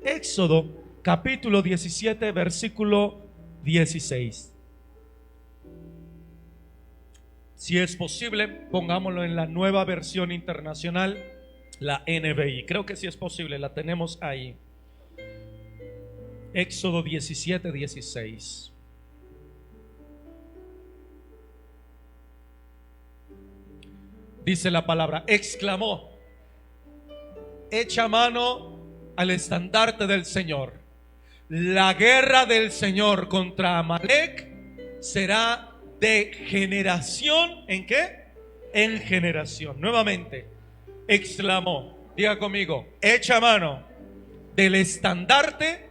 Éxodo capítulo 17 versículo 16. Si es posible, pongámoslo en la Nueva Versión Internacional, la NBI. Creo que sí es posible, la tenemos ahí. Éxodo 17, 16. Dice la palabra, exclamó: echa mano al estandarte del Señor. La guerra del Señor contra Amalek será de generación, ¿en qué? En generación. Nuevamente, exclamó, diga conmigo, echa mano del estandarte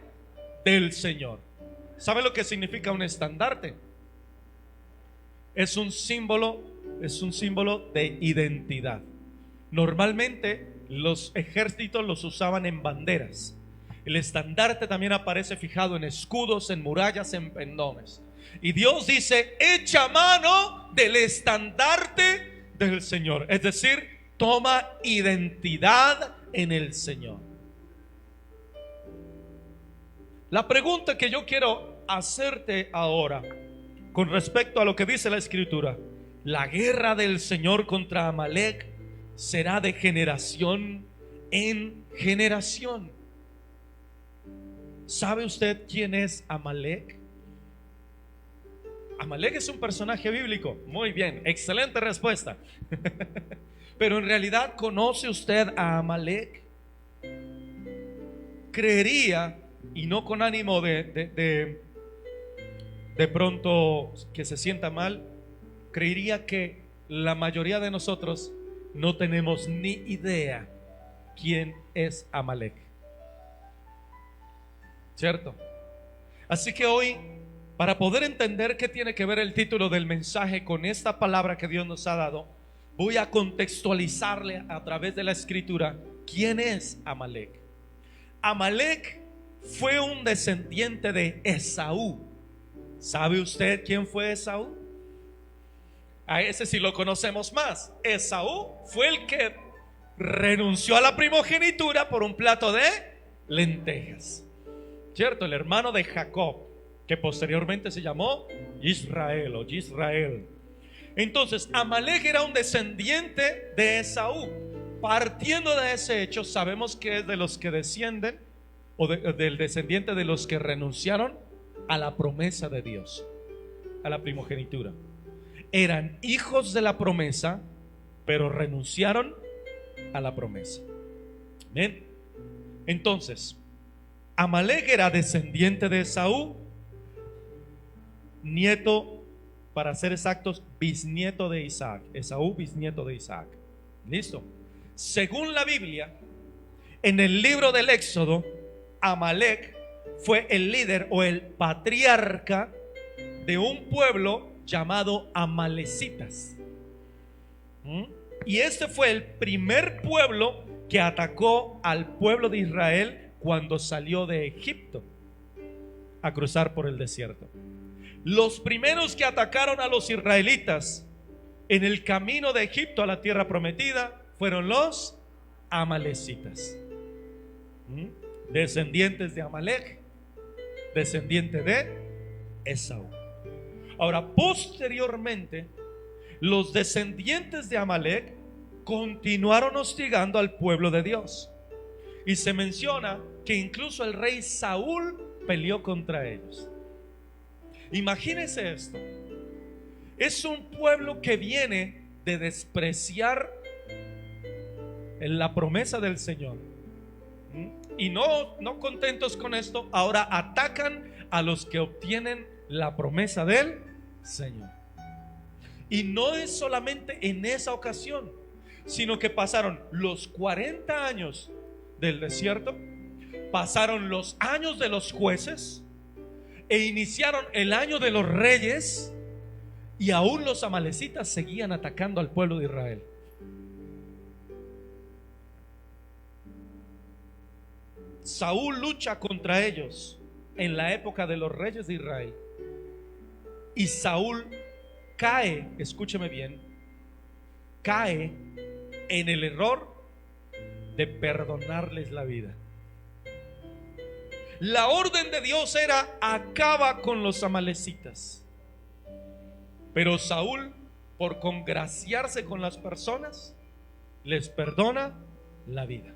del Señor. ¿Sabe lo que significa un estandarte? Es un símbolo de identidad. Normalmente los ejércitos los usaban en banderas. El estandarte también aparece fijado en escudos, en murallas, en pendones. Y Dios dice, echa mano del estandarte del Señor. Es decir, toma identidad en el Señor. La pregunta que yo quiero hacerte ahora, con respecto a lo que dice la Escritura, la guerra del Señor contra Amalek será de generación en generación. ¿Sabe usted quién es Amalek? Amalek es un personaje bíblico. Muy bien, excelente respuesta. Pero en realidad, ¿conoce usted a Amalek? Creería, y no con ánimo de pronto que se sienta mal, creería que la mayoría de nosotros no tenemos ni idea quién es Amalek, ¿cierto? Así que hoy, para poder entender qué tiene que ver el título del mensaje con esta palabra que Dios nos ha dado, voy a contextualizarle a través de la Escritura quién es Amalek. Amalek fue un descendiente de Esaú. ¿Sabe usted quién fue Esaú? A ese sí lo conocemos más. Esaú fue el que renunció a la primogenitura por un plato de lentejas, ¿cierto? El hermano de Jacob, que posteriormente se llamó Israel o Yisrael. Entonces, Amalek era un descendiente de Esaú. Partiendo de ese hecho, sabemos que es de los que descienden, o del descendiente de los que renunciaron a la promesa de Dios, a la primogenitura. Eran hijos de la promesa, pero renunciaron a la promesa. ¿Bien? Entonces, Amalek era descendiente de Esaú, nieto, para ser exactos, bisnieto de Isaac. Esaú, bisnieto de Isaac. ¿Listo? Según la Biblia, en el libro del Éxodo, Amalek fue el líder o el patriarca de un pueblo llamado amalecitas. Y este fue el primer pueblo que atacó al pueblo de Israel cuando salió de Egipto a cruzar por el desierto. Los primeros que atacaron a los israelitas en el camino de Egipto a la tierra prometida fueron los amalecitas. Descendientes de Amalek, descendiente de Esaú. Ahora, posteriormente, los descendientes de Amalek continuaron hostigando al pueblo de Dios. Y se menciona que incluso el rey Saúl peleó contra ellos. Imagínense esto. Es un pueblo que viene de despreciar la promesa del Señor. Y no contentos con esto, ahora atacan a los que obtienen la promesa del Señor. Y no es solamente en esa ocasión, sino que pasaron los 40 años del desierto, pasaron los años de los jueces e iniciaron el año de los reyes, y aún los amalecitas seguían atacando al pueblo de Israel. Saúl lucha contra ellos en la época de los reyes de Israel, y Saúl cae, escúcheme bien, cae en el error de perdonarles la vida. La orden de Dios era: acaba con los amalecitas. Pero Saúl, por congraciarse con las personas, les perdona la vida.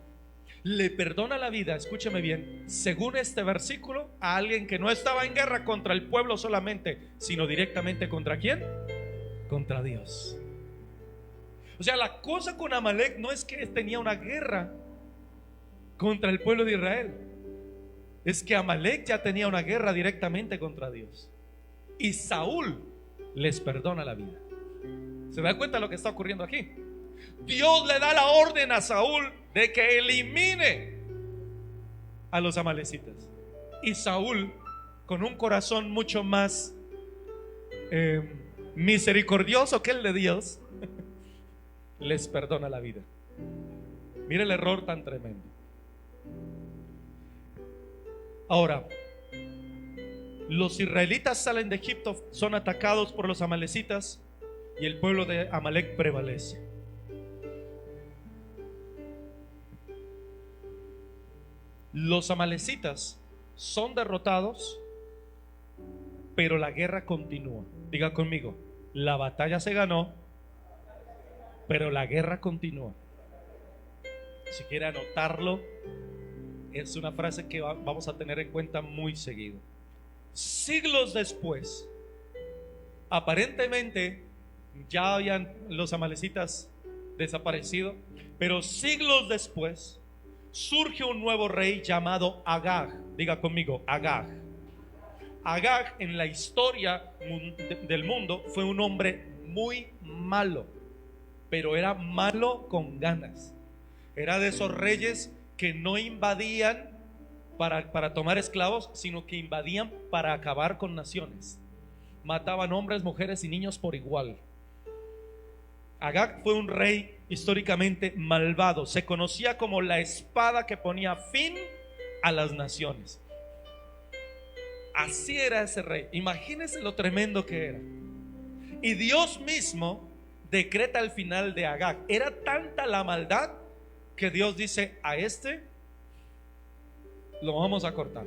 Le perdona la vida, escúcheme bien, según este versículo, a alguien que no estaba en guerra contra el pueblo solamente, sino directamente ¿contra quién? Contra Dios. O sea, la cosa con Amalek no es que tenía una guerra contra el pueblo de Israel, es que Amalek ya tenía una guerra directamente contra Dios. Y Saúl les perdona la vida. ¿Se da cuenta de lo que está ocurriendo aquí? Dios le da la orden a Saúl de que elimine a los amalecitas. Y Saúl, con un corazón mucho más misericordioso que el de Dios, les perdona la vida. Mire el error tan tremendo. Ahora, los israelitas salen de Egipto, son atacados por los amalecitas y el pueblo de Amalek prevalece. Los amalecitas son derrotados, pero la guerra continúa. Diga conmigo: la batalla se ganó, pero la guerra continúa. Si quiere anotarlo, es una frase que vamos a tener en cuenta muy seguido. Siglos después, aparentemente ya habían los amalecitas desaparecido, pero siglos después surge un nuevo rey llamado Agag. Diga conmigo: Agag. Agag, en la historia del mundo, fue un hombre muy malo, pero era malo con ganas. Era de esos reyes que no invadían para tomar esclavos, sino que invadían para acabar con naciones. Mataban hombres, mujeres y niños por igual. Agag fue un rey históricamente malvado. Se conocía como la espada que ponía fin a las naciones. Así era ese rey. Imagínense lo tremendo que era. Y Dios mismo decreta el final de Agag. Era tanta la maldad que Dios dice: a este lo vamos a cortar.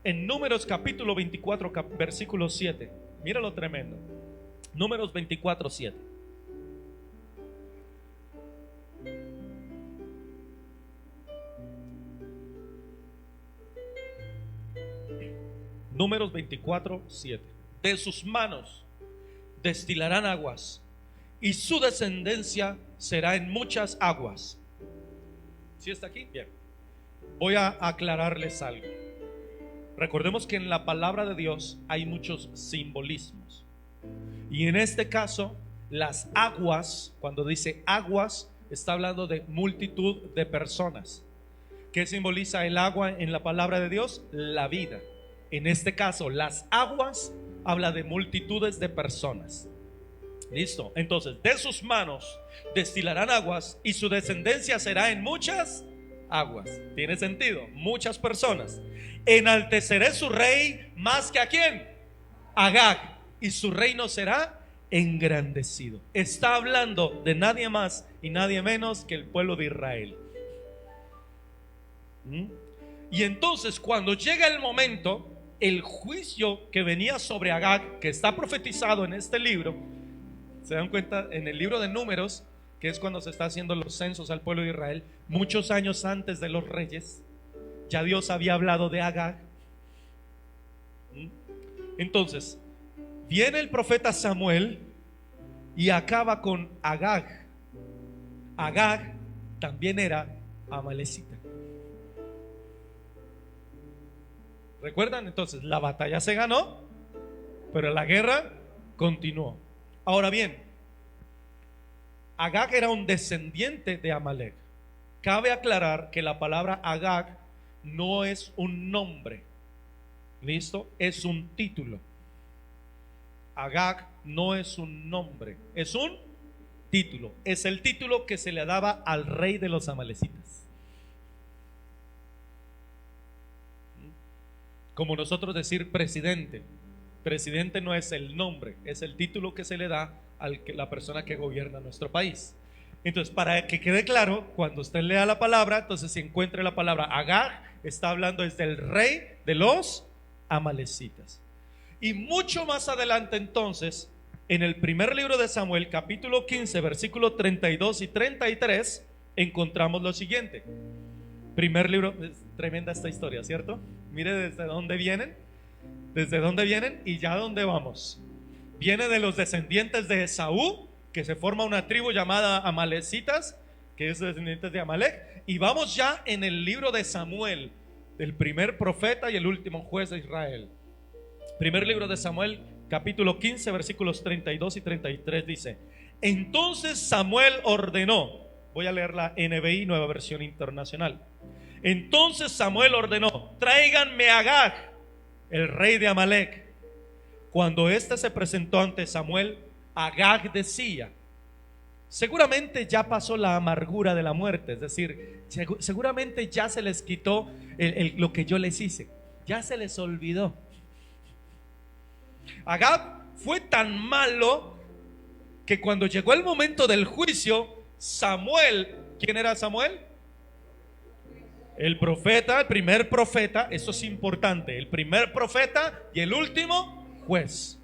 En Números capítulo 24, versículo 7. Mira lo tremendo. Números 24, 7. Números 24, 7. De sus manos destilarán aguas, y su descendencia será en muchas aguas. ¿Sí está aquí? Bien. Voy a aclararles algo. Recordemos que en la palabra de Dios hay muchos simbolismos. Y en este caso, las aguas, cuando dice aguas, está hablando de multitud de personas. ¿Qué simboliza el agua en la palabra de Dios? La vida. En este caso, las aguas habla de multitudes de personas. Listo. Entonces, de sus manos destilarán aguas, y su descendencia será en muchas aguas. ¿Tiene sentido? Muchas personas. Enalteceré su rey más que a quién? Agag, y su reino será engrandecido. Está hablando de nadie más y nadie menos que el pueblo de Israel. Y entonces, cuando llega el momento, el juicio que venía sobre Agag, que está profetizado en este libro, se dan cuenta, en el libro de Números, que es cuando se está haciendo los censos al pueblo de Israel, muchos años antes de los reyes, ya Dios había hablado de Agag. Entonces, viene el profeta Samuel y acaba con Agag. Agag también era amalecita. ¿Recuerdan? Entonces, la batalla se ganó, pero la guerra continuó. Ahora bien, Agag era un descendiente de Amalek. Cabe aclarar que la palabra Agag no es un nombre. ¿Listo? Es un título. Agag no es un nombre, es un título. Es el título que se le daba al rey de los amalecitas. Como nosotros decir presidente. Presidente no es el nombre, es el título que se le da a la persona que gobierna nuestro país. Entonces, para que quede claro, cuando usted lea la palabra, entonces si encuentre la palabra Agag, está hablando desde el rey de los amalecitas. Y mucho más adelante entonces, en el primer libro de Samuel, capítulo 15, versículos 32 y 33, encontramos lo siguiente. Primer libro, es tremenda esta historia, ¿cierto? Mire desde dónde vienen y ya dónde vamos. Viene de los descendientes de Esaú, que se forma una tribu llamada Amalecitas, que es descendientes de Amalek, y vamos ya en el libro de Samuel, el primer profeta y el último juez de Israel. Primer libro de Samuel, capítulo 15, versículos 32 y 33 dice: entonces Samuel ordenó, voy a leer la NBI, Nueva Versión Internacional. Entonces Samuel ordenó: tráiganme a Agag, el rey de Amalek. Cuando éste se presentó ante Samuel, Agag decía: seguramente ya pasó la amargura de la muerte, es decir, seguramente ya se les quitó lo que yo les hice, ya se les olvidó. Agag fue tan malo que cuando llegó el momento del juicio, Samuel, ¿quién era Samuel? El profeta, el primer profeta, eso es importante, el primer profeta y el último juez.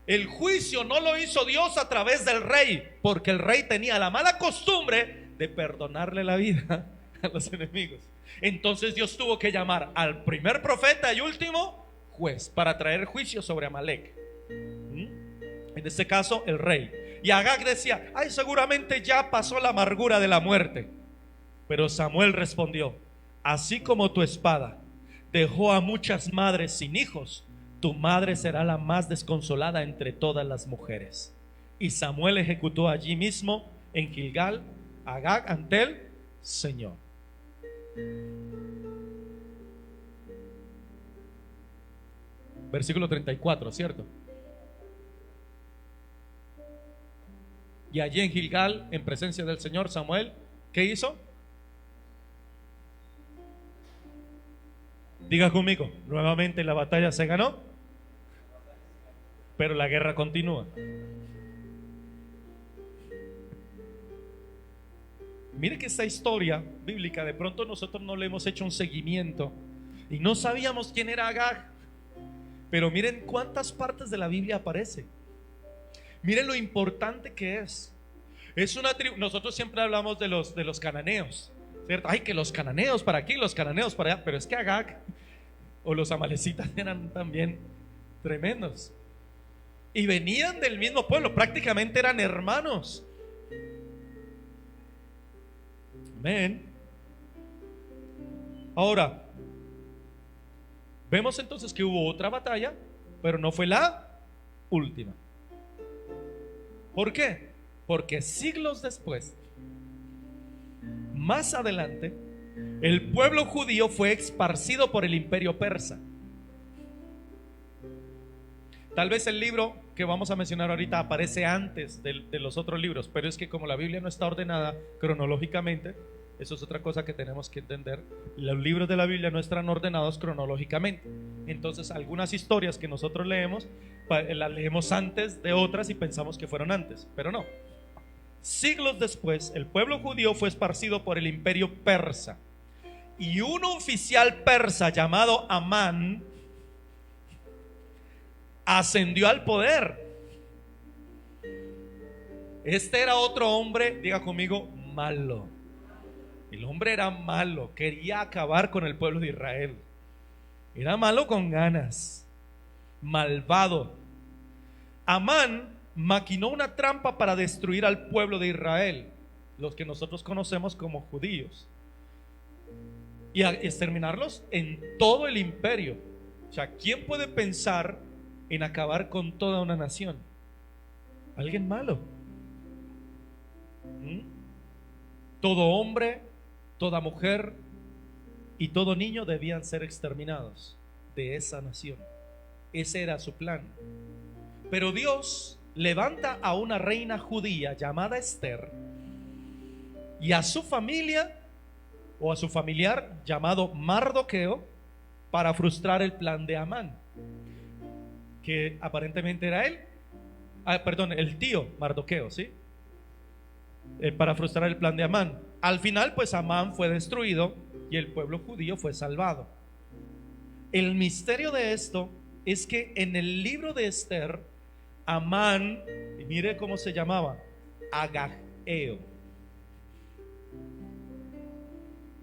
El juicio no lo hizo Dios a través del rey, porque el rey tenía la mala costumbre de perdonarle la vida a los enemigos. Entonces Dios tuvo que llamar al primer profeta y último juez para traer juicio sobre Amalek. En este caso el rey. Y Agag decía: ay, seguramente ya pasó la amargura de la muerte. Pero Samuel respondió: así como tu espada dejó a muchas madres sin hijos, tu madre será la más desconsolada entre todas las mujeres. Y Samuel ejecutó allí mismo en Gilgal a Agag ante el Señor. Versículo 34, ¿cierto? Y allí en Gilgal, en presencia del Señor, Samuel, ¿qué hizo? Diga conmigo, nuevamente la batalla se ganó, pero la guerra continúa. Mire que esta historia bíblica, de pronto nosotros no le hemos hecho un seguimiento y no sabíamos quién era Agag, pero miren cuántas partes de la Biblia aparece. Miren lo importante que es. Es una tribu. Nosotros siempre hablamos de los cananeos, ¿cierto? Ay, que los cananeos para aquí, los cananeos para allá, pero es que Agag o los amalecitas eran también tremendos y venían del mismo pueblo, prácticamente eran hermanos. Amén. Ahora vemos entonces que hubo otra batalla, pero no fue la última. ¿Por qué? Porque siglos después, más adelante, el pueblo judío fue esparcido por el imperio persa. Tal vez el libro que vamos a mencionar ahorita aparece antes de los otros libros, pero es que como la Biblia no está ordenada cronológicamente, eso es otra cosa que tenemos que entender. Los libros de la Biblia no están ordenados cronológicamente. Entonces algunas historias que nosotros leemos, las leemos antes de otras y pensamos que fueron antes, pero no. Siglos después, el pueblo judío fue esparcido por el imperio persa, y un oficial persa llamado Amán ascendió al poder. Este era otro hombre, diga conmigo, malo. El hombre era malo, quería acabar con el pueblo de Israel. Era malo con ganas, malvado. Amán maquinó una trampa para destruir al pueblo de Israel, los que nosotros conocemos como judíos, y exterminarlos en todo el imperio. O sea, ¿quién puede pensar en acabar con toda una nación? Alguien malo. Todo hombre, toda mujer y todo niño debían ser exterminados de esa nación. Ese era su plan. Pero Dios levanta a una reina judía llamada Esther y a su familia o a su familiar llamado Mardoqueo para frustrar el plan de Amán. que aparentemente era él, perdón, el tío Mardoqueo, ¿sí? Para frustrar el plan de Amán. Al final, pues Amán fue destruido y el pueblo judío fue salvado. El misterio de esto es que en el libro de Esther, Amán, y mire cómo se llamaba, Agageo.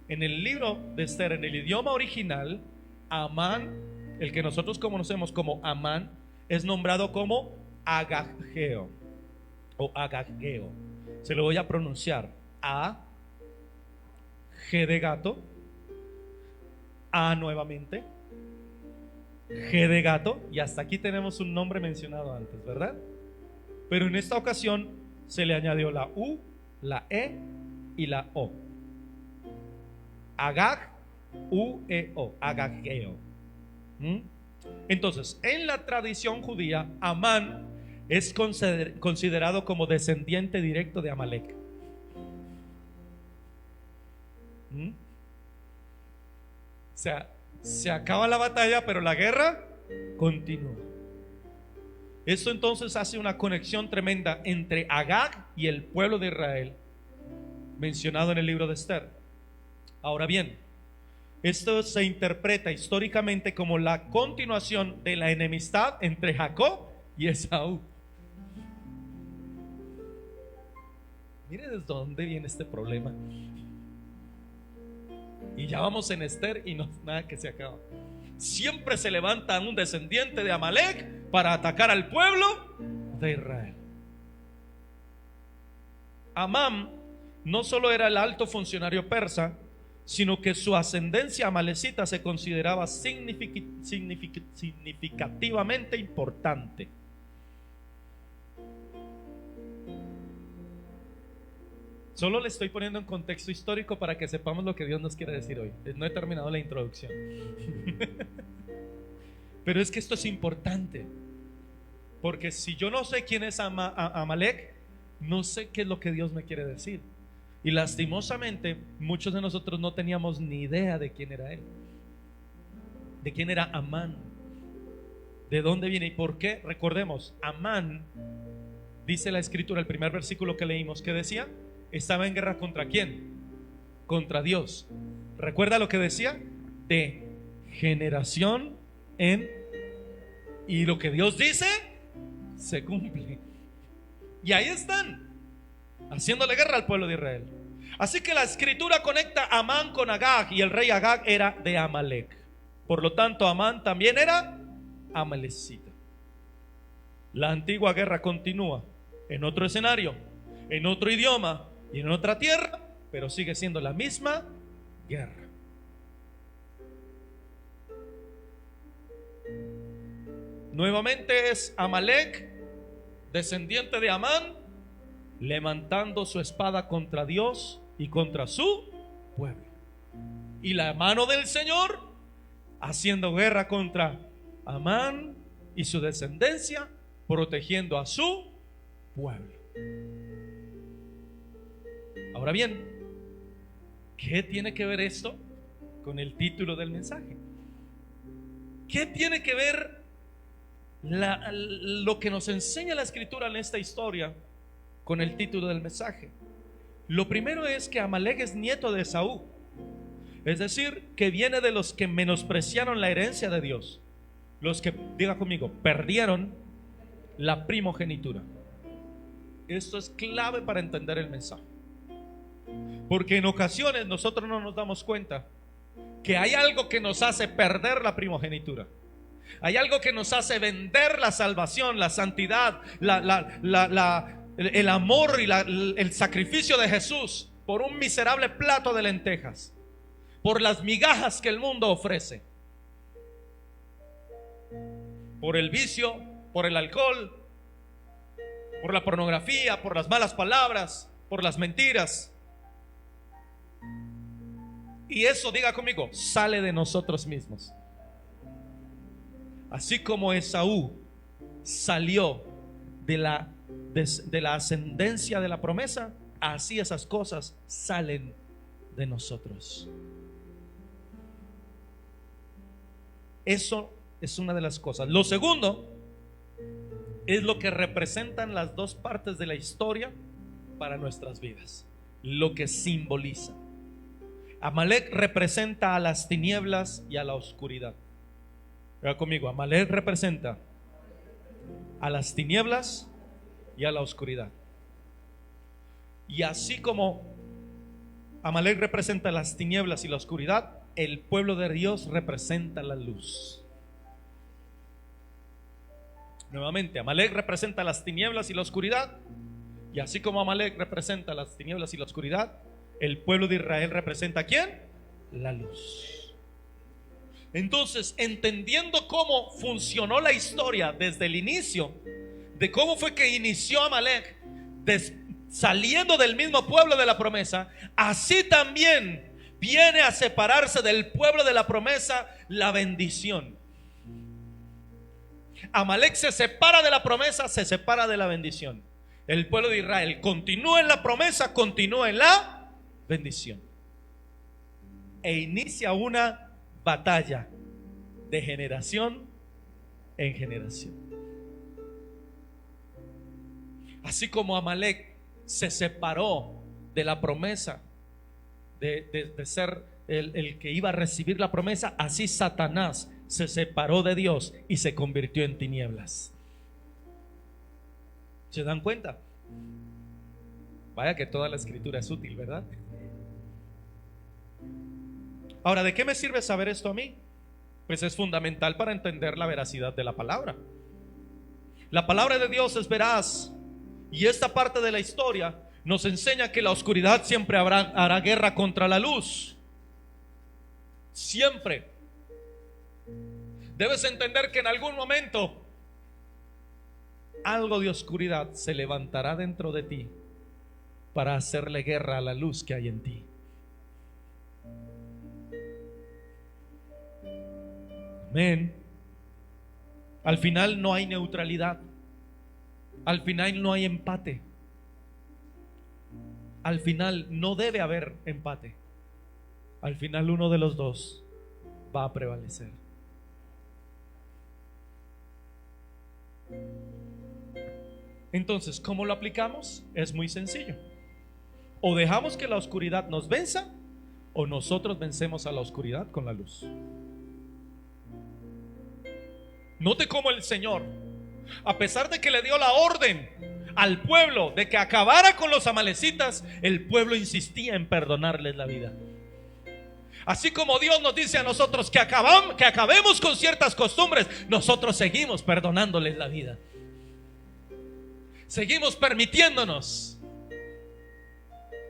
En el libro de Esther, en el idioma original, Amán, el que nosotros conocemos como Amán, es nombrado como Agageo o Agageo. Se lo voy a pronunciar: A, G de gato, A nuevamente, G de gato, y hasta aquí tenemos un nombre mencionado antes, ¿verdad? Pero en esta ocasión se le añadió la U, la E y la O. Agag, U-E-O, Agageo. Entonces, en la tradición judía, Amán es considerado como descendiente directo de Amalek. O sea, se acaba la batalla, pero la guerra continúa. Esto entonces hace una conexión tremenda entre Agag y el pueblo de Israel, mencionado en el libro de Esther. Ahora bien, esto se interpreta históricamente como la continuación de la enemistad entre Jacob y Esaú. Mire desde dónde viene este problema. Y ya vamos en Esther y no nada que se acaba. Siempre se levanta un descendiente de Amalek para atacar al pueblo de Israel. Amán no solo era el alto funcionario persa, sino que su ascendencia amalecita se consideraba significativamente importante. Solo le estoy poniendo en contexto histórico para que sepamos lo que Dios nos quiere decir hoy. No he terminado la introducción. Pero es que esto es importante, porque si yo no sé quién es Amalek, no sé qué es lo que Dios me quiere decir. Y lastimosamente muchos de nosotros no teníamos ni idea de quién era él, de quién era Amán, de dónde viene y por qué. Recordemos, Amán, dice la escritura, el primer versículo que leímos, que decía, estaba en guerra ¿contra quién? Contra Dios. ¿Recuerda lo que decía? De generación en... Y lo que Dios dice se cumple. Y ahí están, haciéndole guerra al pueblo de Israel. Así que la escritura conecta a Amán con Agag, y el rey Agag era de Amalek. Por lo tanto, Amán también era amalecita. La antigua guerra continúa en otro escenario, en otro idioma y en otra tierra, pero sigue siendo la misma guerra. Nuevamente es Amalek, descendiente de Amán, levantando su espada contra Dios y contra su pueblo. Y la mano del Señor haciendo guerra contra Amán y su descendencia, protegiendo a su pueblo. Ahora bien, ¿qué tiene que ver esto con el título del mensaje? ¿Qué tiene que ver lo que nos enseña la escritura en esta historia con el título del mensaje? Lo primero es que Amalek es nieto de Esaú, es decir, que viene de los que menospreciaron la herencia de Dios, los que, diga conmigo, perdieron la primogenitura. Esto es clave para entender el mensaje, porque en ocasiones nosotros no nos damos cuenta que hay algo que nos hace perder la primogenitura. Hay algo que nos hace vender la salvación, la santidad, el amor y el sacrificio de Jesús por un miserable plato de lentejas, por las migajas que el mundo ofrece, por el vicio, por el alcohol, por la pornografía, por las malas palabras, por las mentiras. Y eso, diga conmigo, sale de nosotros mismos. Así como Esaú salió de la ascendencia de la promesa, así esas cosas salen de nosotros. Eso es una de las cosas. Lo segundo es lo que representan las dos partes de la historia para nuestras vidas, lo que simboliza. Amalek representa a las tinieblas y a la oscuridad. Vea conmigo, Amalek representa a las tinieblas y a la oscuridad. Y así como Amalek representa las tinieblas y la oscuridad, el pueblo de Dios representa la luz. Nuevamente, Amalek representa las tinieblas y la oscuridad, y así como Amalek representa las tinieblas y la oscuridad, el pueblo de Israel representa ¿a quién? La luz. Entonces, entendiendo cómo funcionó la historia desde el inicio, de cómo fue que inició Amalek saliendo del mismo pueblo de la promesa, así también viene a separarse del pueblo de la promesa la bendición. Amalek se separa de la promesa, se separa de la bendición. El pueblo de Israel continúa en la promesa, continúa en la bendición, e inicia una batalla de generación en generación. Así como Amalek se separó de la promesa, de ser el que iba a recibir la promesa, así Satanás se separó de Dios y se convirtió en tinieblas. ¿Se dan cuenta? Vaya que toda la escritura es útil, ¿verdad? Ahora, ¿de qué me sirve saber esto a mí? Pues es fundamental para entender la veracidad de la palabra. La palabra de Dios es veraz, y esta parte de la historia nos enseña que la oscuridad siempre hará guerra contra la luz. Siempre. Debes entender que en algún momento algo de oscuridad se levantará dentro de ti para hacerle guerra a la luz que hay en ti. Amén. Al final no hay neutralidad. Al final no hay empate. Al final no debe haber empate. Al final uno de los dos va a prevalecer. Entonces, ¿cómo lo aplicamos? Es muy sencillo. O dejamos que la oscuridad nos venza, o nosotros vencemos a la oscuridad con la luz. Note cómo el Señor, a pesar de que le dio la orden al pueblo de que acabara con los amalecitas, el pueblo insistía en perdonarles la vida. Así como Dios nos dice a nosotros que acabemos con ciertas costumbres, nosotros seguimos perdonándoles la vida. Seguimos permitiéndonos,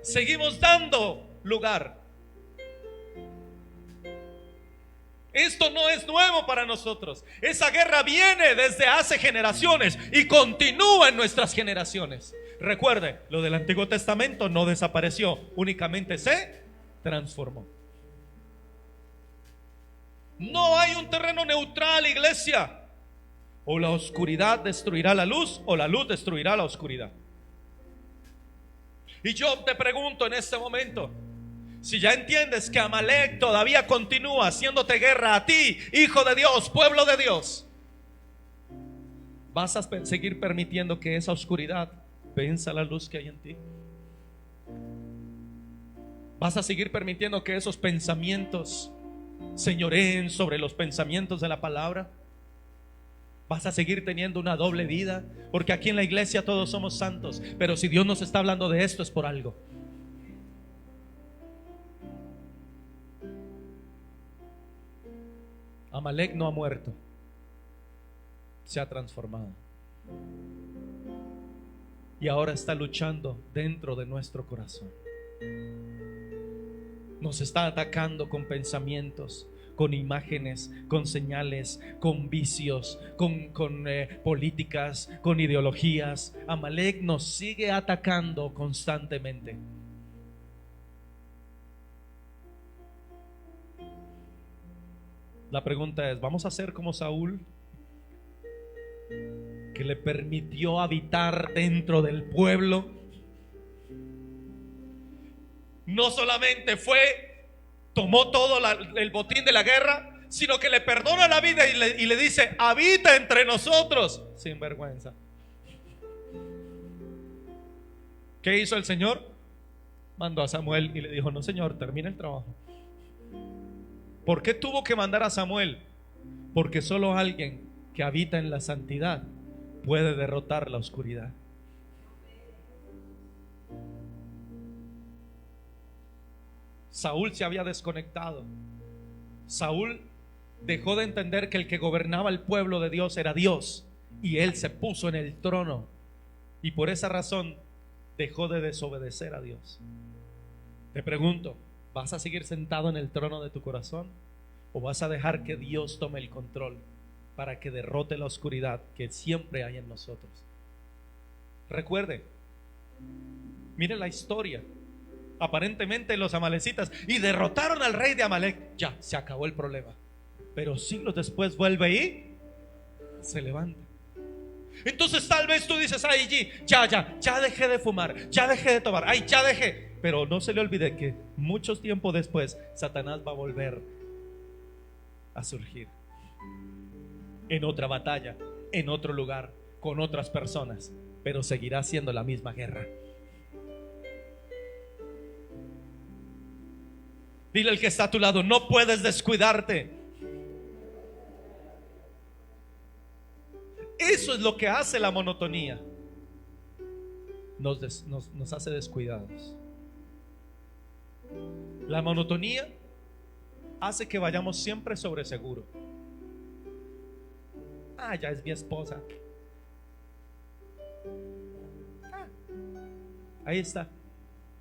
seguimos dando lugar. Esto no es nuevo para nosotros. Esa guerra viene desde hace generaciones y continúa en nuestras generaciones. Recuerde, lo del Antiguo Testamento no desapareció, únicamente se transformó. No hay un terreno neutral, iglesia. O la oscuridad destruirá la luz, o la luz destruirá la oscuridad. Y yo te pregunto en este momento, si ya entiendes que Amalek todavía continúa haciéndote guerra a ti, hijo de Dios, pueblo de Dios, ¿vas a seguir permitiendo que esa oscuridad venza la luz que hay en ti? ¿Vas a seguir permitiendo que esos pensamientos señoreen sobre los pensamientos de la palabra? ¿Vas a seguir teniendo una doble vida? Porque aquí en la iglesia todos somos santos, pero si Dios nos está hablando de esto es por algo. Amalek no ha muerto, se ha transformado y ahora está luchando dentro de nuestro corazón. Nos está atacando con pensamientos, con imágenes, con señales, con vicios, con políticas, con ideologías. Amalek nos sigue atacando constantemente. La pregunta es, ¿vamos a ser como Saúl, que le permitió habitar dentro del pueblo? No solamente tomó todo el botín de la guerra, sino que le perdona la vida y le dice, habita entre nosotros, sin vergüenza. ¿Qué hizo el Señor? Mandó a Samuel y le dijo: no, Señor, termina el trabajo. ¿Por qué tuvo que mandar a Samuel? Porque solo alguien que habita en la santidad puede derrotar la oscuridad. Saúl se había desconectado. Saúl dejó de entender que el que gobernaba el pueblo de Dios era Dios, y él se puso en el trono, y por esa razón dejó de desobedecer a Dios. Te pregunto, ¿vas a seguir sentado en el trono de tu corazón, o vas a dejar que Dios tome el control para que derrote la oscuridad que siempre hay en nosotros? Recuerde, mire la historia. Aparentemente los amalecitas y derrotaron al rey de Amalek. Ya, se acabó el problema. Pero siglos después vuelve y se levanta. Entonces tal vez tú dices: ay, ya dejé de fumar, ya dejé de tomar, ay, ya dejé. Pero no se le olvide que mucho tiempo después Satanás va a volver a surgir en otra batalla, en otro lugar, con otras personas, pero seguirá siendo la misma guerra. Dile al que está a tu lado: no puedes descuidarte. Eso es lo que hace la monotonía. Nos hace descuidados. La monotonía hace que vayamos siempre sobre seguro. Ah, ya es mi esposa. Ah, ahí está.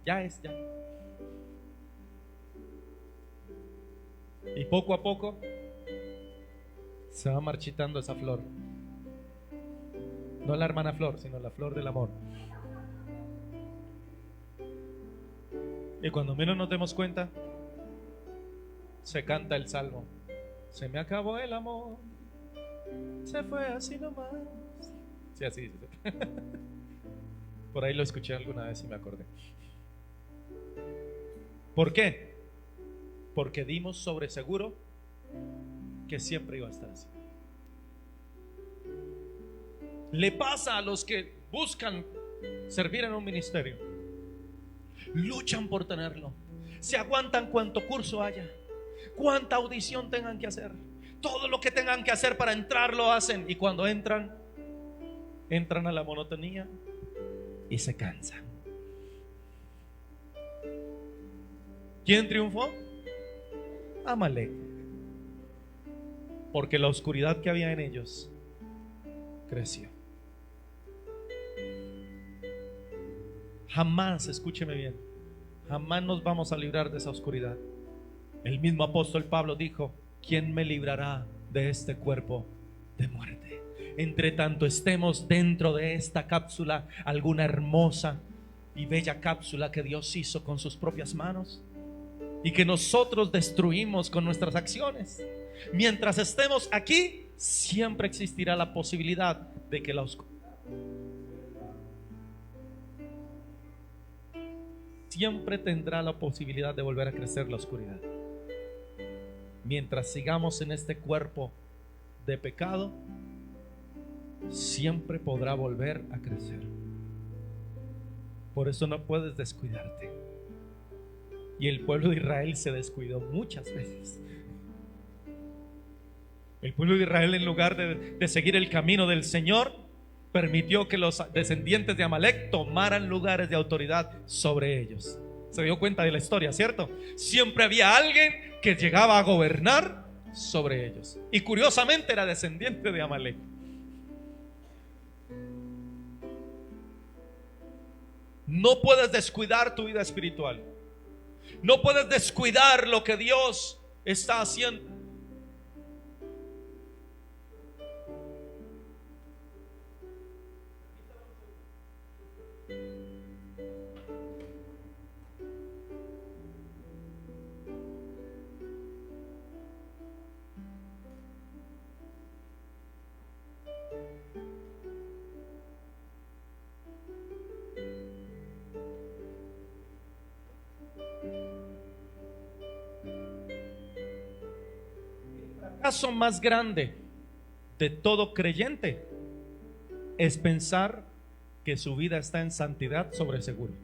Ya. Y poco a poco se va marchitando esa flor. No la hermana flor, sino la flor del amor. Y cuando menos nos demos cuenta, se canta el salmo: se me acabó el amor, se fue así nomás. Sí, así dice. Por ahí lo escuché alguna vez y me acordé. ¿Por qué? Porque dimos sobre seguro que siempre iba a estar así. Le pasa a los que buscan servir en un ministerio. Luchan por tenerlo. Se aguantan cuanto curso haya, cuánta audición tengan que hacer, todo lo que tengan que hacer para entrar lo hacen. Y cuando entran a la monotonía y se cansan. ¿Quién triunfó? Amalek. Porque la oscuridad que había en ellos creció. Jamás, escúcheme bien, jamás nos vamos a librar de esa oscuridad. El mismo apóstol Pablo dijo: ¿quién me librará de este cuerpo de muerte? Entre tanto estemos dentro de esta cápsula, alguna hermosa y bella cápsula que Dios hizo con sus propias manos y que nosotros destruimos con nuestras acciones. Mientras estemos aquí, siempre existirá la posibilidad de que la oscuridad, siempre tendrá la posibilidad de volver a crecer la oscuridad. Mientras sigamos en este cuerpo de pecado, siempre podrá volver a crecer. Por eso no puedes descuidarte. Y el pueblo de Israel se descuidó muchas veces. El pueblo de Israel, en lugar de seguir el camino del Señor, permitió que los descendientes de Amalek tomaran lugares de autoridad sobre ellos. Se dio cuenta de la historia, ¿cierto? Siempre había alguien que llegaba a gobernar sobre ellos, y curiosamente era descendiente de Amalek. No puedes descuidar tu vida espiritual. No puedes descuidar lo que Dios está haciendo. El fracaso más grande de todo creyente es pensar que su vida está en santidad sobre seguro.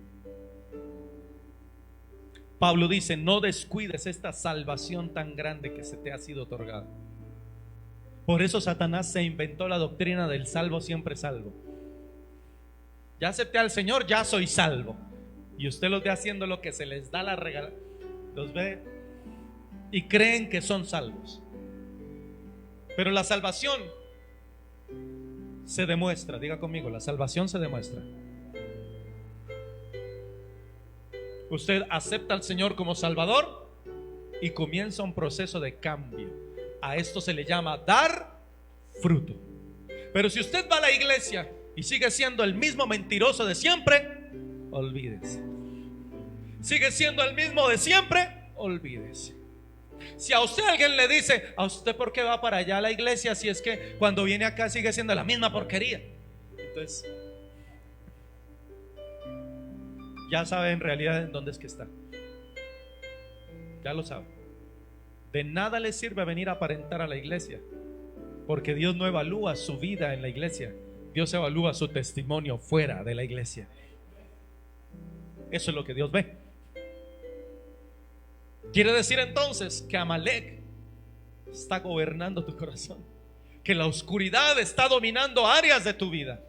Pablo dice: no descuides esta salvación tan grande que se te ha sido otorgada. Por eso Satanás se inventó la doctrina del salvo siempre salvo. Ya acepté al Señor, ya soy salvo. Y usted los ve haciendo lo que se les da la regala, los ve y creen que son salvos. Pero la salvación se demuestra, diga conmigo, la salvación se demuestra. Usted acepta al Señor como Salvador y comienza un proceso de cambio. A esto se le llama dar fruto. Pero si usted va a la iglesia y sigue siendo el mismo mentiroso de siempre, olvídese. Sigue siendo el mismo de siempre, olvídese. Si a usted alguien le dice: ¿a usted por qué va para allá a la iglesia si es que cuando viene acá sigue siendo la misma porquería? Entonces ya sabe en realidad en dónde es que está. Ya lo sabe. De nada le sirve venir a aparentar a la iglesia, porque Dios no evalúa su vida en la iglesia. Dios evalúa su testimonio fuera de la iglesia. Eso es lo que Dios ve. Quiere decir entonces que Amalek está gobernando tu corazón, que la oscuridad está dominando áreas de tu vida.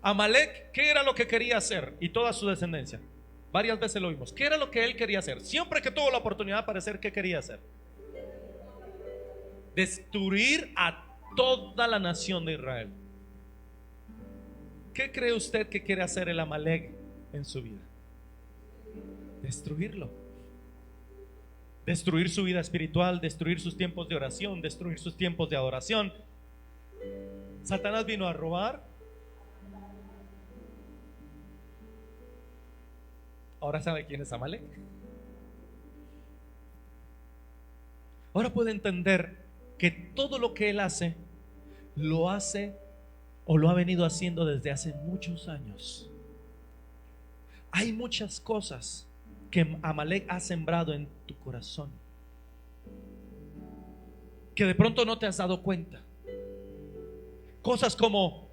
Amalek, ¿qué era lo que quería hacer? Y toda su descendencia, varias veces lo vimos. ¿Qué era lo que él quería hacer? Siempre que tuvo la oportunidad de aparecer, ¿qué quería hacer? Destruir a toda la nación de Israel. ¿Qué cree usted que quiere hacer el Amalek en su vida? Destruirlo. Destruir su vida espiritual, destruir sus tiempos de oración, destruir sus tiempos de adoración. Satanás vino a robar. Ahora sabe quién es Amalek. Ahora puede entender que todo lo que él hace, lo hace o lo ha venido haciendo desde hace muchos años. Hay muchas cosas que Amalek ha sembrado en tu corazón que de pronto no te has dado cuenta. Cosas como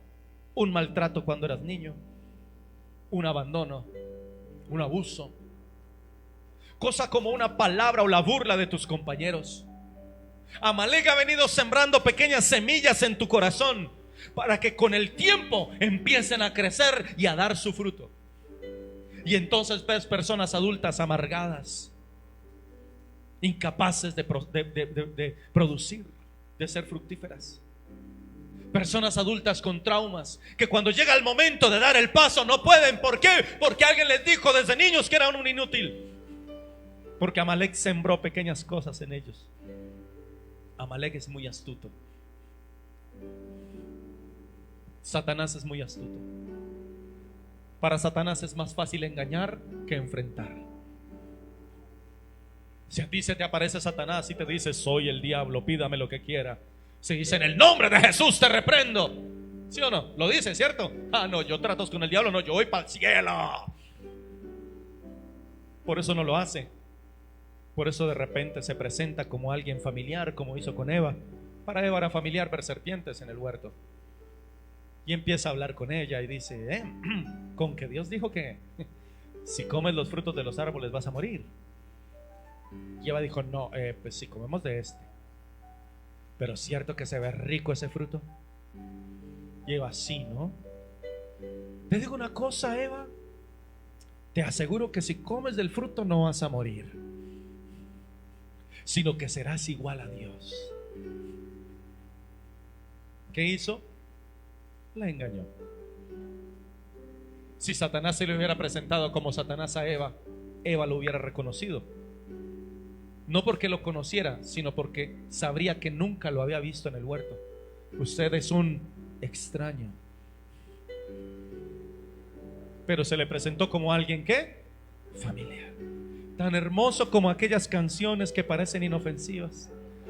un maltrato cuando eras niño, un abandono, un abuso, cosa como una palabra o la burla de tus compañeros. Amalek ha venido sembrando pequeñas semillas en tu corazón para que con el tiempo empiecen a crecer y a dar su fruto. Y entonces ves personas adultas amargadas, incapaces de producir, de ser fructíferas. Personas adultas con traumas que cuando llega el momento de dar el paso no pueden. ¿Por qué? Porque alguien les dijo desde niños que eran un inútil. Porque Amalek sembró pequeñas cosas en ellos. Amalek es muy astuto. Satanás es muy astuto. Para Satanás es más fácil engañar que enfrentar. Si a ti se te aparece Satanás y te dice: soy el diablo, pídame lo que quiera. Si dice: en el nombre de Jesús te reprendo. ¿Sí o no? Lo dice, ¿cierto? Ah, no, yo trato con el diablo, no, yo voy para el cielo. Por eso no lo hace. Por eso de repente se presenta como alguien familiar, como hizo con Eva. Para Eva era familiar ver serpientes en el huerto. Y empieza a hablar con ella y dice: con que Dios dijo que si comes los frutos de los árboles vas a morir. Y Eva dijo: no, pues si comemos de este. Pero es cierto que se ve rico ese fruto. Y Eva: sí, ¿no? Te digo una cosa, Eva, te aseguro que si comes del fruto no vas a morir, sino que serás igual a Dios. ¿Qué hizo? La engañó. Si Satanás se le hubiera presentado como Satanás a Eva, Eva lo hubiera reconocido. No porque lo conociera, sino porque sabría que nunca lo había visto en el huerto. Usted es un extraño. Pero se le presentó como alguien que familiar, tan hermoso como aquellas canciones que parecen inofensivas,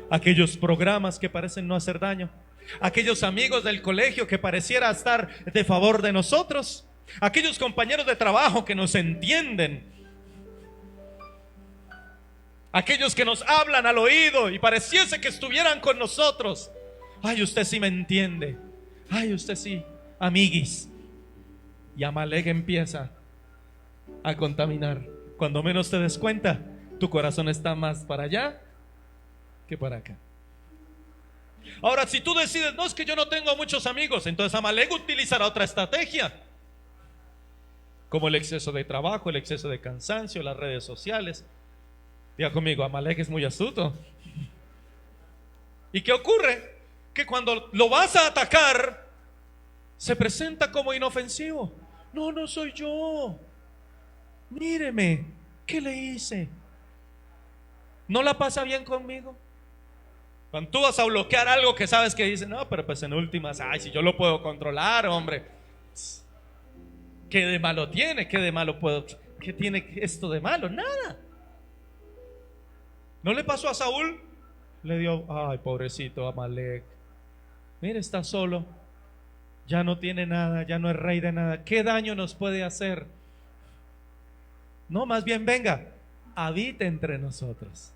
aquellos programas que parecen no hacer daño, aquellos amigos del colegio que pareciera estar de favor de nosotros, aquellos compañeros de trabajo que nos entienden, aquellos que nos hablan al oído y pareciese que estuvieran con nosotros. Ay, usted sí me entiende. Ay, usted sí. amiguis. Y Amalek empieza a contaminar. Cuando menos te des cuenta, tu corazón está más para allá que para acá. Ahora, si tú decides, no, es que yo no tengo muchos amigos, entonces Amalek utilizará otra estrategia, como el exceso de trabajo, el exceso de cansancio, las redes sociales. Diga conmigo, Amalek es muy astuto. ¿Y qué ocurre? Que cuando lo vas a atacar, se presenta como inofensivo. No, no soy yo. Míreme, ¿qué le hice? ¿No la pasa bien conmigo? Cuando tú vas a bloquear algo que sabes que dice, no, pero pues en últimas, ay, si yo lo puedo controlar, hombre. ¿Qué de malo tiene? ¿Qué de malo puedo? ¿Qué tiene esto de malo? Nada. ¿No le pasó a Saúl? Le dio, ay, pobrecito Amalek. Mire, está solo. Ya no tiene nada, ya no es rey de nada. ¿Qué daño nos puede hacer? No, más bien venga, habite entre nosotros.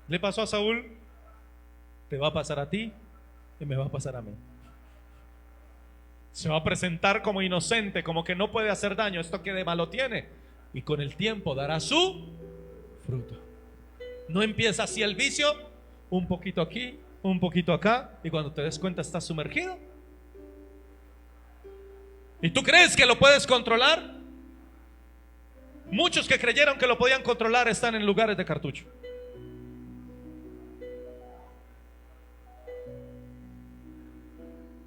¿Le pasó a Saúl? Te va a pasar a ti y me va a pasar a mí. Se va a presentar como inocente, como que no puede hacer daño. ¿Esto qué de malo tiene? Y con el tiempo dará su fruto. No empieza así el vicio, un poquito aquí, un poquito acá, y cuando te des cuenta estás sumergido. ¿Y tú crees que lo puedes controlar? Muchos que creyeron que lo podían controlar están en lugares de cartucho.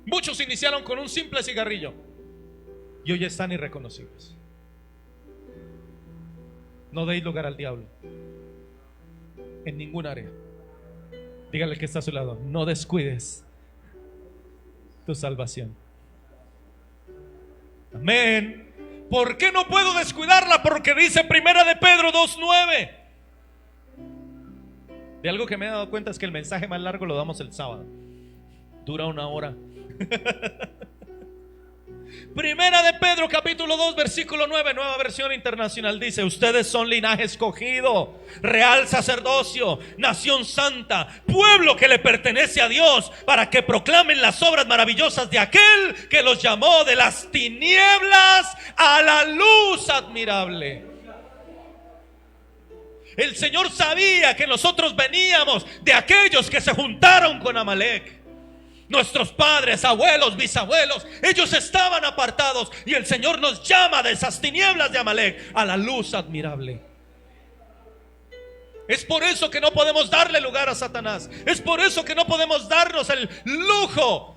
Muchos iniciaron con un simple cigarrillo y hoy están irreconocibles. No deis lugar al diablo en ningún área. Dígale que está a su lado, no descuides tu salvación. Amén. ¿Por qué no puedo descuidarla? Porque dice Primera de Pedro 2:9. De algo que me he dado cuenta es que el mensaje más largo lo damos el sábado. Dura 1 hora. Primera de Pedro capítulo 2 versículo 9, Nueva Versión Internacional, dice: ustedes son linaje escogido, real sacerdocio, nación santa, pueblo que le pertenece a Dios, para que proclamen las obras maravillosas de aquel que los llamó de las tinieblas a la luz admirable. El Señor sabía que nosotros veníamos de aquellos que se juntaron con Amalek. Nuestros padres, abuelos, bisabuelos, ellos estaban apartados, y el Señor nos llama de esas tinieblas de Amalek a la luz admirable. Es por eso que no podemos darle lugar a Satanás. Es por eso que no podemos darnos el lujo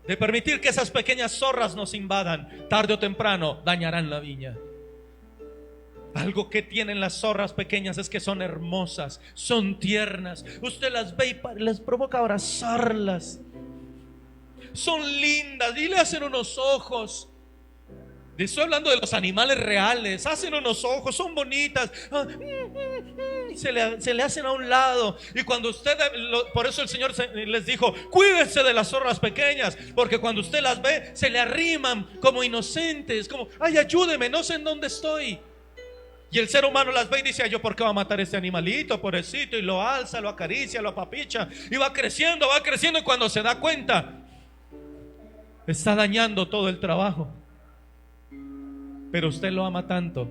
de permitir que esas pequeñas zorras nos invadan. Tarde o temprano dañarán la viña. Algo que tienen las zorras pequeñas es que son hermosas, son tiernas. Usted las ve y les provoca abrazarlas. Son lindas y le hacen unos ojos. Estoy hablando de los animales reales. Hacen unos ojos, son bonitas. Se le hacen a un lado. Y cuando usted, por eso el Señor les dijo: cuídense de las zorras pequeñas, porque cuando usted las ve, se le arriman como inocentes, como, ay, ayúdeme, no sé en dónde estoy. Y el ser humano las ve y dice: yo, ¿por qué va a matar a este animalito, pobrecito? Y lo alza, lo acaricia, lo apapicha, y va creciendo, y cuando se da cuenta, está dañando todo el trabajo. Pero usted lo ama tanto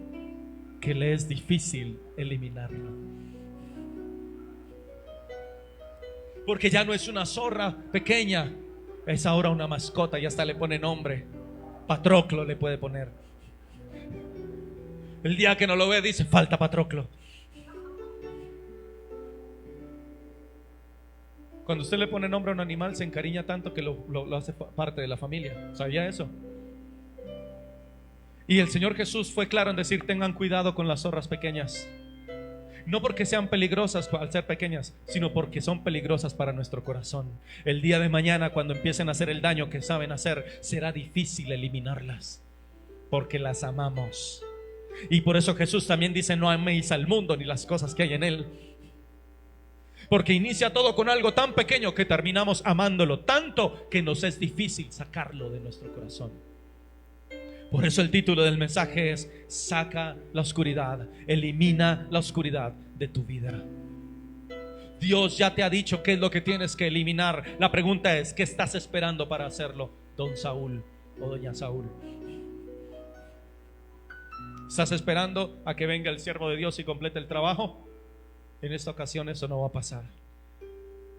que le es difícil eliminarlo, porque ya no es una zorra pequeña, es ahora una mascota. Y hasta le pone nombre. Patroclo le puede poner. El día que no lo ve dice: falta Patroclo. Cuando usted le pone nombre a un animal, se encariña tanto que lo hace parte de la familia. ¿Sabía eso? Y el Señor Jesús fue claro en decir: tengan cuidado con las zorras pequeñas. No porque sean peligrosas al ser pequeñas, sino porque son peligrosas para nuestro corazón. El día de mañana, cuando empiecen a hacer el daño que saben hacer, será difícil eliminarlas, porque las amamos. Y por eso Jesús también dice: no améis al mundo ni las cosas que hay en él, porque inicia todo con algo tan pequeño que terminamos amándolo tanto que nos es difícil sacarlo de nuestro corazón. Por eso el título del mensaje es: saca la oscuridad, elimina la oscuridad de tu vida. Dios ya te ha dicho qué es lo que tienes que eliminar. La pregunta es, ¿qué estás esperando para hacerlo, don Saúl o doña Saúl? ¿Estás esperando a que venga el siervo de Dios y complete el trabajo? En esta ocasión eso no va a pasar,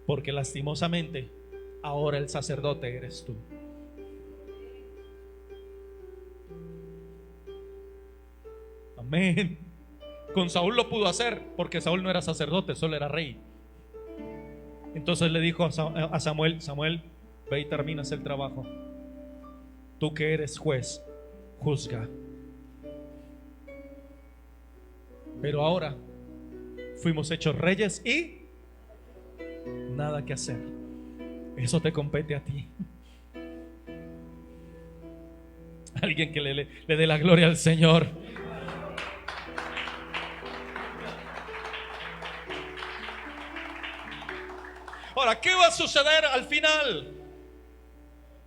porque lastimosamente ahora el sacerdote eres tú. Amén. Con Saúl lo pudo hacer porque Saúl no era sacerdote, solo era rey. Entonces le dijo a Samuel: Samuel, ve y terminas el trabajo. Tú que eres juez, juzga. Pero ahora fuimos hechos reyes y nada que hacer. Eso te compete a ti. Alguien que le dé la gloria al Señor. Ahora, ¿qué va a suceder al final?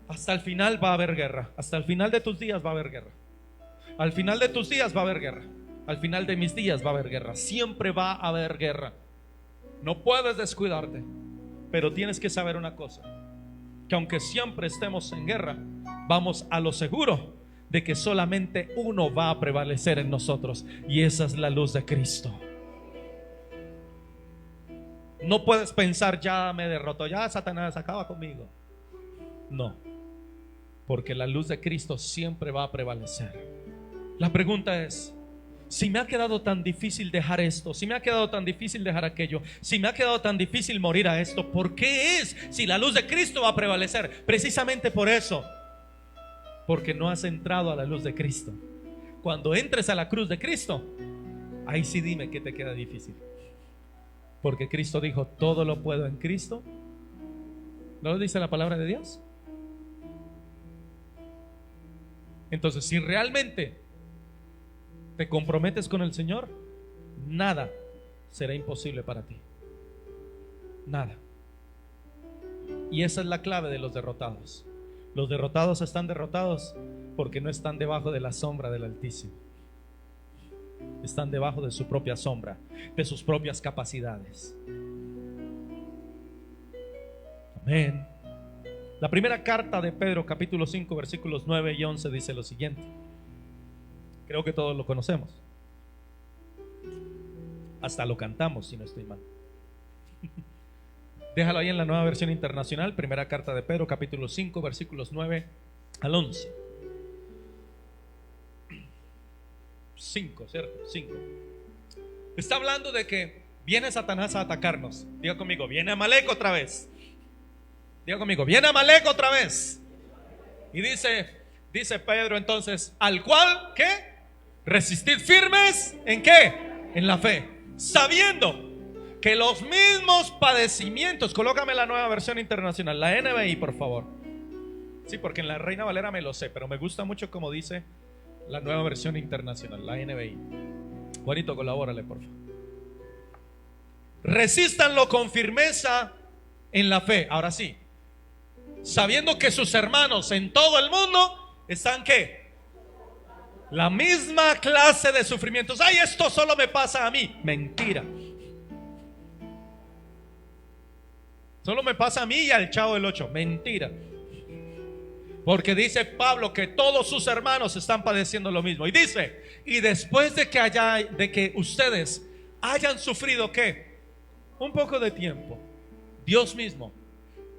Hasta el final va a haber guerra. Hasta el final de tus días va a haber guerra. Al final de tus días va a haber guerra. Al final de mis días va a haber guerra. Siempre va a haber guerra. No puedes descuidarte. Pero tienes que saber una cosa: que aunque siempre estemos en guerra, vamos a lo seguro de que solamente uno va a prevalecer en nosotros, y esa es la luz de Cristo. No puedes pensar: ya me derrotó, ya Satanás acaba conmigo. No, porque la luz de Cristo siempre va a prevalecer. La pregunta es: si me ha quedado tan difícil dejar esto, si me ha quedado tan difícil dejar aquello, si me ha quedado tan difícil morir a esto, ¿por qué es? Si la luz de Cristo va a prevalecer. Precisamente por eso, porque no has entrado a la luz de Cristo. Cuando entres a la cruz de Cristo, ahí sí dime qué te queda difícil. Porque Cristo dijo: todo lo puedo en Cristo. ¿No lo dice la palabra de Dios? Entonces, si realmente te comprometes con el Señor, nada será imposible para ti. Nada. Y esa es la clave de los derrotados. Los derrotados están derrotados porque no están debajo de la sombra del Altísimo. Están debajo de su propia sombra, de sus propias capacidades. Amén. La primera carta de Pedro, capítulo 5, versículos 9 y 11 dice lo siguiente. Creo que todos lo conocemos. Hasta lo cantamos, si no estoy mal. Déjalo ahí en la Nueva Versión Internacional. Primera carta de Pedro, capítulo 5, versículos 9 al 11. 5, ¿cierto? 5. Está hablando de que viene Satanás a atacarnos. Diga conmigo: viene Amalek otra vez. Diga conmigo: viene Amalek otra vez. Y dice Pedro entonces: al cual, ¿qué? Resistid firmes, ¿en qué? En la fe, sabiendo que los mismos padecimientos. Colócame la Nueva Versión Internacional, la NBI, por favor. Sí, porque en la Reina Valera me lo sé, pero me gusta mucho como dice la Nueva Versión Internacional, la NBI. Juanito, colabórale, por favor. Resístanlo con firmeza en la fe. Ahora sí, sabiendo que sus hermanos en todo el mundo están, ¿qué? La misma clase de sufrimientos. Ay, esto solo me pasa a mí. Mentira. Solo me pasa a mí y al Chavo del 8. Mentira. Porque dice Pablo que todos sus hermanos están padeciendo lo mismo. Y dice: y después de que ustedes hayan sufrido, ¿qué? Un poco de tiempo, Dios mismo,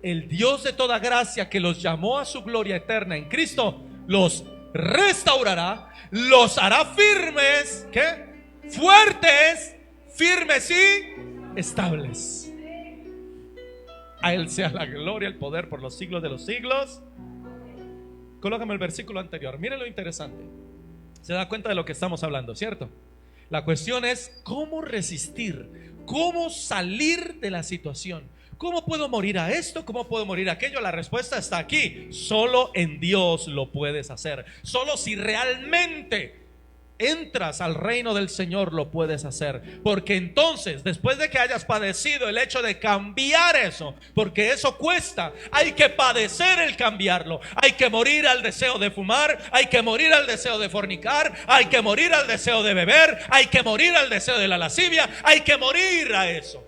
el Dios de toda gracia, que los llamó a su gloria eterna en Cristo, los restaurará, los hará firmes, ¿qué? Fuertes, firmes y estables. A Él sea la gloria, el poder por los siglos de los siglos. Colócame el versículo anterior. Mire lo interesante. Se da cuenta de lo que estamos hablando, ¿cierto? La cuestión es cómo resistir, cómo salir de la situación. ¿Cómo puedo morir a esto? ¿Cómo puedo morir a aquello? La respuesta está aquí. Solo en Dios lo puedes hacer. Solo si realmente entras al reino del Señor lo puedes hacer. Porque entonces, después de que hayas padecido el hecho de cambiar eso, porque eso cuesta, hay que padecer el cambiarlo. Hay que morir al deseo de fumar, hay que morir al deseo de fornicar, hay que morir al deseo de beber, hay que morir al deseo de la lascivia, hay que morir a eso.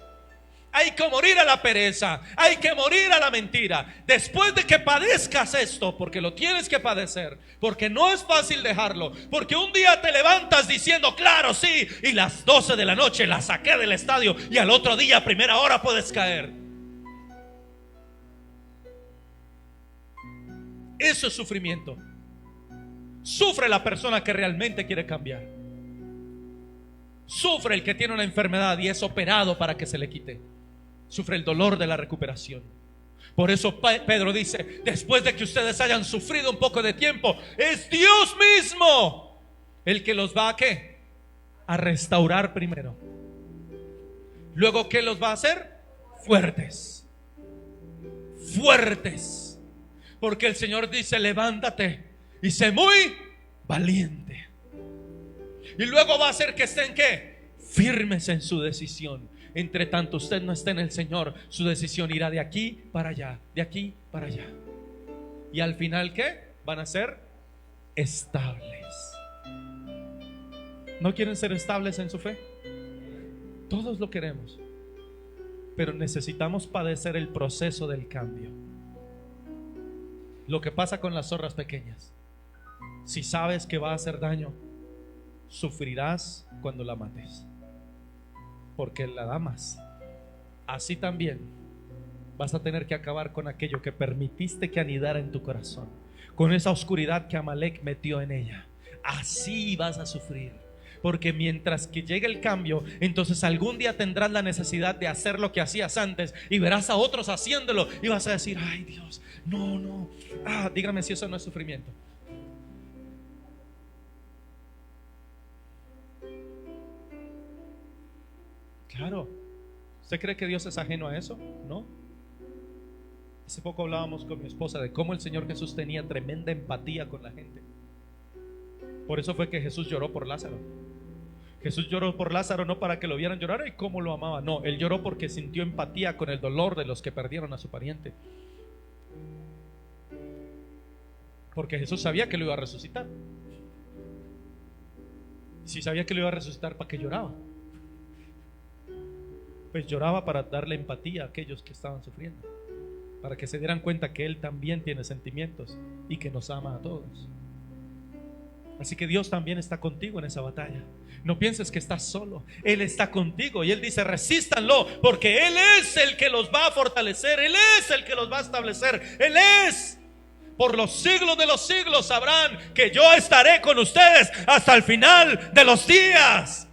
Hay que morir a la pereza, hay que morir a la mentira. Después de que padezcas esto, porque lo tienes que padecer, porque no es fácil dejarlo, porque un día te levantas diciendo, claro, sí, y las 12 de la noche la saqué del estadio, y al otro día a primera hora puedes caer. Eso es sufrimiento. Sufre la persona que realmente quiere cambiar. Sufre el que tiene una enfermedad y es operado para que se le quite. Sufre el dolor de la recuperación. Por eso Pedro dice, después de que ustedes hayan sufrido un poco de tiempo, es Dios mismo el que los va a ¿qué? A restaurar primero. Luego, ¿qué los va a hacer? Fuertes. Fuertes. Porque el Señor dice, levántate y sé muy valiente. Y luego va a hacer que estén ¿qué? Firmes en su decisión. Entre tanto usted no esté en el Señor, su decisión irá de aquí para allá, de aquí para allá. Y al final ¿qué? Van a ser estables. ¿No quieren ser estables en su fe? Todos lo queremos, pero necesitamos padecer el proceso del cambio. Lo que pasa con las zorras pequeñas: si sabes que va a hacer daño, sufrirás cuando la mates, porque la amas. Así también vas a tener que acabar con aquello que permitiste que anidara en tu corazón, con esa oscuridad que Amalek metió en ella. Así vas a sufrir, porque mientras que llegue el cambio, entonces algún día tendrás la necesidad de hacer lo que hacías antes, y verás a otros haciéndolo y vas a decir, ay Dios, no, dígame si eso no es sufrimiento. Claro. ¿Usted cree que Dios es ajeno a eso? No. Hace poco hablábamos con mi esposa de cómo el Señor Jesús tenía tremenda empatía con la gente. Por eso fue que Jesús lloró por Lázaro. Jesús lloró por Lázaro no para que lo vieran llorar y cómo lo amaba. No, Él lloró porque sintió empatía con el dolor de los que perdieron a su pariente. Porque Jesús sabía que lo iba a resucitar. Si sabía que lo iba a resucitar, ¿para qué lloraba? Pues lloraba para darle empatía a aquellos que estaban sufriendo, para que se dieran cuenta que Él también tiene sentimientos y que nos ama a todos. Así que Dios también está contigo en esa batalla. No pienses que estás solo. Él está contigo y Él dice, resístanlo, porque Él es el que los va a fortalecer. Él es el que los va a establecer. Él es. Por los siglos de los siglos sabrán que yo estaré con ustedes hasta el final de los días.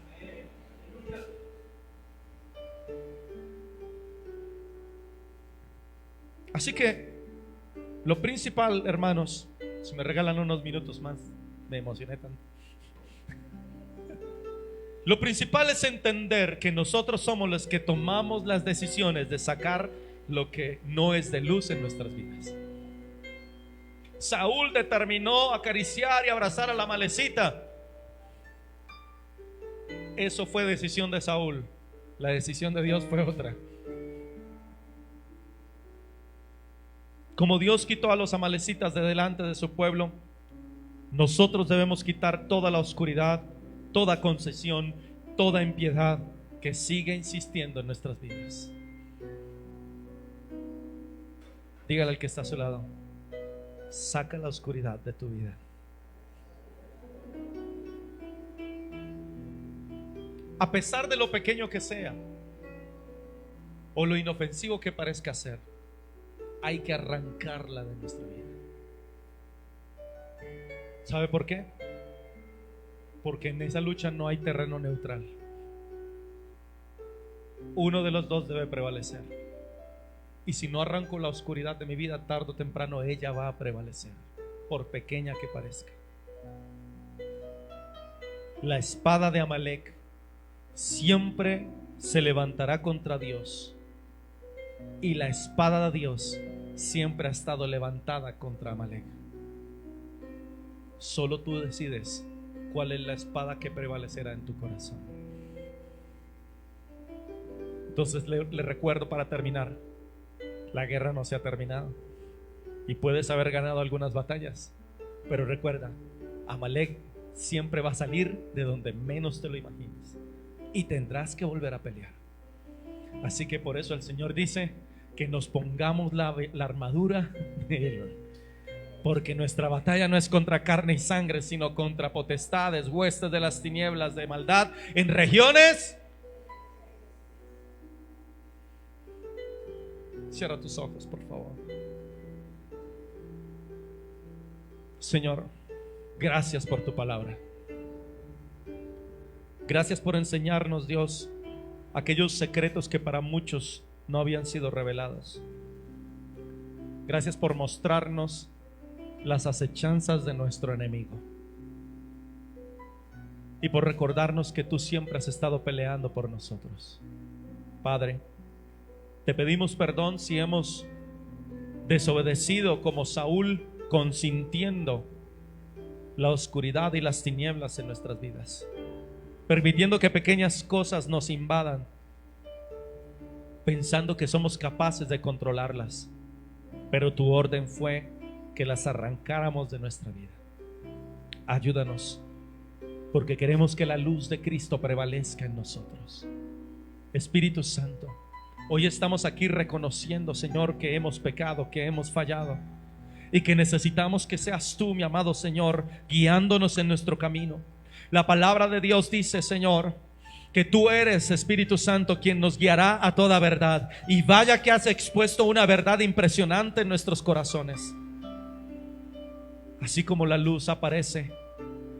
Así que lo principal, hermanos, si me regalan unos minutos más, me emocioné tanto. Lo principal es entender que nosotros somos los que tomamos las decisiones de sacar lo que no es de luz en nuestras vidas. Saúl determinó acariciar y abrazar a la Amalecita. Eso fue decisión de Saúl. La decisión de Dios fue otra. Como Dios quitó a los amalecitas de delante de su pueblo, nosotros debemos quitar toda la oscuridad, toda concesión, toda impiedad que sigue insistiendo en nuestras vidas. Dígale al que está a su lado, saca la oscuridad de tu vida. A pesar de lo pequeño que sea o lo inofensivo que parezca ser, hay que arrancarla de nuestra vida. ¿Sabe por qué? Porque en esa lucha no hay terreno neutral. Uno de los dos debe prevalecer. Y si no arranco la oscuridad de mi vida, tarde o temprano ella va a prevalecer, por pequeña que parezca. La espada de Amalek siempre se levantará contra Dios, y la espada de Dios siempre ha estado levantada contra Amalek. Solo tú decides cuál es la espada que prevalecerá en tu corazón. Entonces le recuerdo para terminar, la guerra no se ha terminado y puedes haber ganado algunas batallas, pero recuerda, Amalek siempre va a salir de donde menos te lo imagines y tendrás que volver a pelear. Así que por eso el Señor dice que nos pongamos la armadura de Él. Porque nuestra batalla no es contra carne y sangre, sino contra potestades, huestes de las tinieblas, de maldad en regiones. Cierra tus ojos, por favor. Señor, gracias por tu palabra. Gracias por enseñarnos, Dios, aquellos secretos que para muchos no habían sido revelados. Gracias por mostrarnos las acechanzas de nuestro enemigo y por recordarnos que tú siempre has estado peleando por nosotros. Padre, te pedimos perdón si hemos desobedecido como Saúl, consintiendo la oscuridad y las tinieblas en nuestras vidas, permitiendo que pequeñas cosas nos invadan, pensando que somos capaces de controlarlas, pero tu orden fue que las arrancáramos de nuestra vida. Ayúdanos, porque queremos que la luz de Cristo prevalezca en nosotros. Espíritu Santo, hoy estamos aquí reconociendo, Señor, que hemos pecado, que hemos fallado y que necesitamos que seas tú, mi amado Señor, guiándonos en nuestro camino. La palabra de Dios dice, Señor, que tú eres, Espíritu Santo, quien nos guiará a toda verdad. Y vaya que has expuesto una verdad impresionante en nuestros corazones. Así como la luz aparece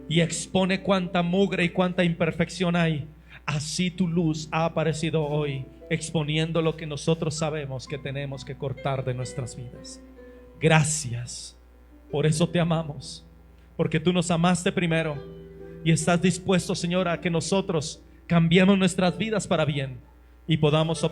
y expone cuánta mugre y cuánta imperfección hay, así tu luz ha aparecido hoy, exponiendo lo que nosotros sabemos que tenemos que cortar de nuestras vidas. Gracias, por eso te amamos, porque tú nos amaste primero y estás dispuesto, Señor, a que nosotros cambiemos nuestras vidas para bien y podamos